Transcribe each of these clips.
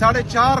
4.5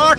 8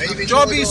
24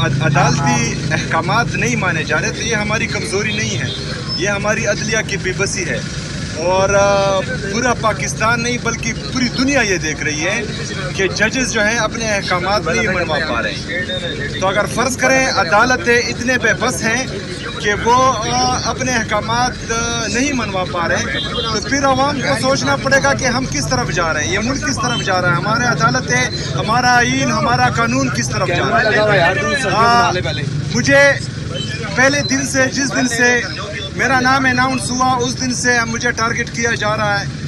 عدالتی احکامات نہیں مانے جا رہے تو یہ ہماری کمزوری نہیں ہے، یہ ہماری عدلیہ کی بے بسی ہے، اور پورا پاکستان نہیں بلکہ پوری دنیا یہ دیکھ رہی ہے کہ ججز جو ہیں اپنے احکامات نہیں منوا پا رہے ہیں۔ تو اگر فرض کریں عدالتیں اتنے بے بس ہیں کہ وہ اپنے احکامات نہیں منوا پا رہے ہیں، تو پھر عوام کو سوچنا پڑے گا کہ ہم کس طرف جا رہے ہیں، یہ ملک کس طرف جا رہا ہے، ہمارے عدالتیں، ہمارا آئین، ہمارا قانون کس طرف جا رہا ہے۔ مجھے پہلے دن سے، جس دن سے میرا نام اناؤنس ہوا، اس دن سے مجھے ٹارگٹ کیا جا رہا ہے۔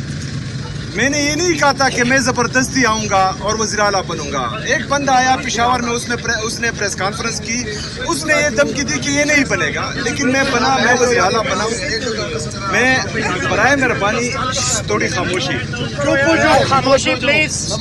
میں نے یہ نہیں کہا تھا کہ میں زبردستی آؤں گا اور وزیر اعلیٰ بنوں گا۔ ایک بندہ آیا پشاور میں، اس نے پریس کانفرنس کی، اس نے یہ دھمکی دی کہ یہ نہیں بنے گا، لیکن میں بنا، میں وزیر اعلیٰ بنا۔ میں برائے مہربانی تھوڑی خاموشی، خاموشی پلیز۔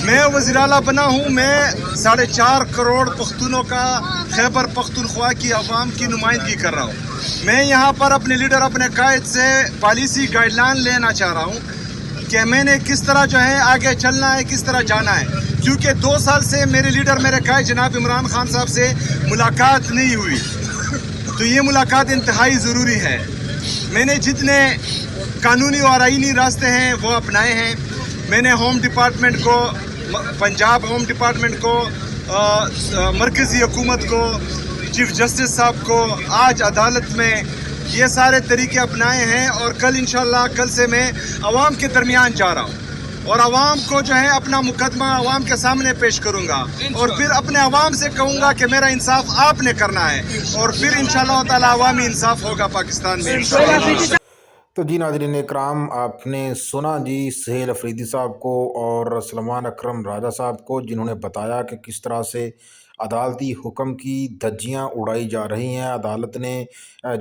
میں وزیر اعلیٰ بنا ہوں، میں 4.5 کروڑ پختونوں کا، خیبر پختونخوا کی عوام کی نمائندگی کر رہا ہوں۔ میں یہاں پر اپنے لیڈر، اپنے قائد سے پالیسی گائیڈ لائن لینا چاہ رہا ہوں کہ میں نے کس طرح جو ہے آگے چلنا ہے، کس طرح جانا ہے، کیونکہ 2 سال سے میرے لیڈر، میرے قائد جناب عمران خان صاحب سے ملاقات نہیں ہوئی، تو یہ ملاقات انتہائی ضروری ہے۔ میں نے جتنے قانونی اور آئینی راستے ہیں وہ اپنائے ہیں۔ میں نے ہوم ڈپارٹمنٹ کو، پنجاب ہوم ڈپارٹمنٹ کو، مرکزی حکومت کو، چیف جسٹس صاحب کو، آج عدالت میں یہ سارے طریقے اپنائے ہیں، اور کل انشاءاللہ، کل سے میں عوام کے درمیان جا رہا ہوں اور عوام کو جو ہے اپنا مقدمہ عوام کے سامنے پیش کروں گا، اور پھر اپنے عوام سے کہوں گا کہ میرا انصاف آپ نے کرنا ہے، اور پھر انشاءاللہ تعالی عوامی انصاف ہوگا پاکستان میں انشاءاللہ۔ تو جی ناظرین اکرام، آپ نے سنا جی سہیل افریدی صاحب کو اور سلمان اکرم راجہ صاحب کو، جنہوں نے بتایا کہ کس طرح سے عدالتی حکم کی دھجیاں اڑائی جا رہی ہیں۔ عدالت نے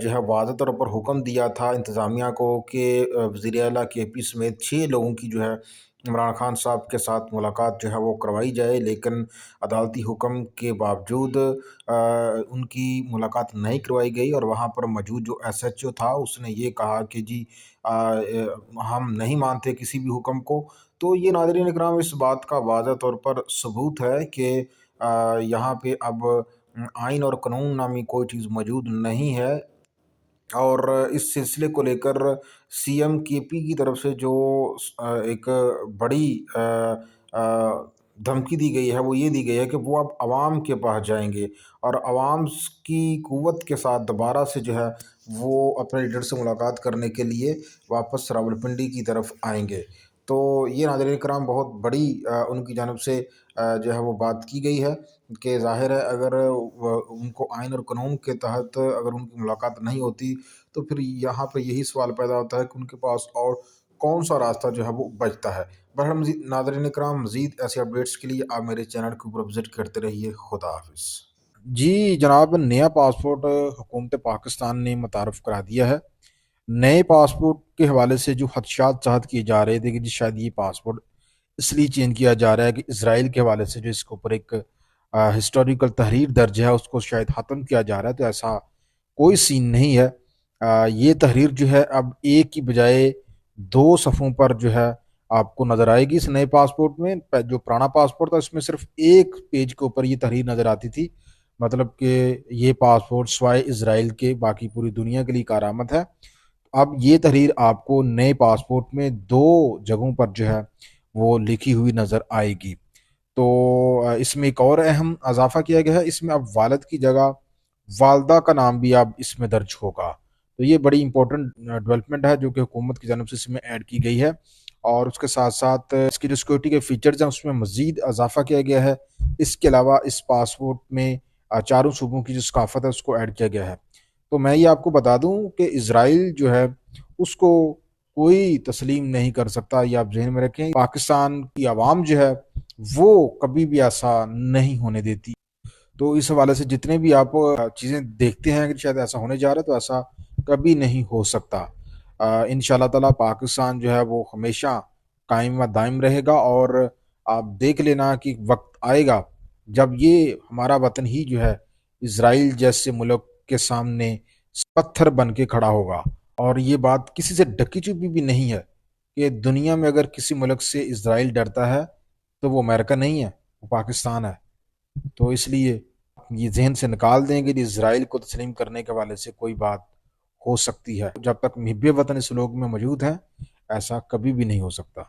جو ہے واضح طور پر حکم دیا تھا انتظامیہ کو کہ وزیر اعلیٰ کے پی سمیت 6 لوگوں کی جو ہے عمران خان صاحب کے ساتھ ملاقات جو ہے وہ کروائی جائے، لیکن عدالتی حکم کے باوجود ان کی ملاقات نہیں کروائی گئی، اور وہاں پر موجود جو ایس ایچ او تھا اس نے یہ کہا کہ جی ہم نہیں مانتے کسی بھی حکم کو۔ تو یہ ناظرین اکرام اس بات کا واضح طور پر ثبوت ہے کہ یہاں پہ اب آئین اور قانون نامی کوئی چیز موجود نہیں ہے، اور اس سلسلے کو لے کر سی ایم کے پی کی طرف سے جو ایک بڑی دھمکی دی گئی ہے، وہ یہ دی گئی ہے کہ وہ اب عوام کے پاس جائیں گے اور عوام کی قوت کے ساتھ دوبارہ سے جو ہے وہ اپنے لیڈر سے ملاقات کرنے کے لیے واپس راولپنڈی کی طرف آئیں گے۔ تو یہ ناظرین کرام بہت بڑی ان کی جانب سے جو ہے وہ بات کی گئی ہے کہ ظاہر ہے اگر ان کو آئین اور قانون کے تحت اگر ان کی ملاقات نہیں ہوتی تو پھر یہاں پہ یہی سوال پیدا ہوتا ہے کہ ان کے پاس اور کون سا راستہ جو ہے وہ بچتا ہے۔ بہرحال مزید ناظرین کرام، مزید ایسے اپڈیٹس کے لیے آپ میرے چینل کے اوپر وزٹ کرتے رہیے۔ خدا حافظ۔ جی جناب، نیا پاسپورٹ حکومت پاکستان نے متعارف کرا دیا ہے۔ نئے پاسپورٹ کے حوالے سے جو خدشات ظاہر کیے جا رہے تھے کہ جی شاید یہ پاسپورٹ اس لیے چینج کیا جا رہا ہے کہ اسرائیل کے حوالے سے جو اس کے اوپر ایک ہسٹوریکل تحریر درج ہے اس کو شاید ختم کیا جا رہا ہے، تو ایسا کوئی سین نہیں ہے۔ یہ تحریر جو ہے اب ایک کی بجائے 2 صفحوں پر جو ہے آپ کو نظر آئے گی۔ اس نئے پاسپورٹ میں جو پرانا پاسپورٹ تھا اس میں صرف ایک پیج کے اوپر یہ تحریر نظر آتی تھی، مطلب کہ یہ پاسپورٹ سوائے اسرائیل کے باقی پوری دنیا کے لیے کارآمد ہے۔ اب یہ تحریر آپ کو نئے پاسپورٹ میں 2 جگہوں پر جو ہے وہ لکھی ہوئی نظر آئے گی۔ تو اس میں ایک اور اہم اضافہ کیا گیا ہے، اس میں اب والد کی جگہ والدہ کا نام بھی اب اس میں درج ہوگا۔ تو یہ بڑی امپورٹنٹ ڈیولپمنٹ ہے جو کہ حکومت کی جانب سے اس میں ایڈ کی گئی ہے، اور اس کے ساتھ ساتھ اس کی جو سیکورٹی کے فیچرز ہیں اس میں مزید اضافہ کیا گیا ہے۔ اس کے علاوہ اس پاسپورٹ میں 4 صوبوں کی جو ثقافت ہے اس کو ایڈ کیا گیا ہے۔ تو میں یہ آپ کو بتا دوں کہ اسرائیل جو ہے اس کو کوئی تسلیم نہیں کر سکتا، یہ آپ ذہن میں رکھیں۔ پاکستان کی عوام جو ہے وہ کبھی بھی ایسا نہیں ہونے دیتی۔ تو اس حوالے سے جتنے بھی آپ چیزیں دیکھتے ہیں کہ شاید ایسا ہونے جا رہا ہے، تو ایسا کبھی نہیں ہو سکتا۔ انشاءاللہ تعالیٰ پاکستان جو ہے وہ ہمیشہ قائم و دائم رہے گا، اور آپ دیکھ لینا کہ وقت آئے گا جب یہ ہمارا وطن ہی جو ہے اسرائیل جیسے ملک کے سامنے پتھر بن کے کھڑا ہوگا۔ اور یہ بات کسی سے ڈکی چھپی بھی نہیں ہے کہ دنیا میں اگر کسی ملک سے اسرائیل ڈرتا ہے تو وہ امریکہ نہیں ہے، وہ پاکستان ہے۔ تو اس لیے یہ ذہن سے نکال دیں کہ اسرائیل کو تسلیم کرنے کے حوالے سے کوئی بات ہو سکتی ہے. جب تک محب وطن اس لوگ میں موجود ہے ایسا کبھی بھی نہیں ہو سکتا.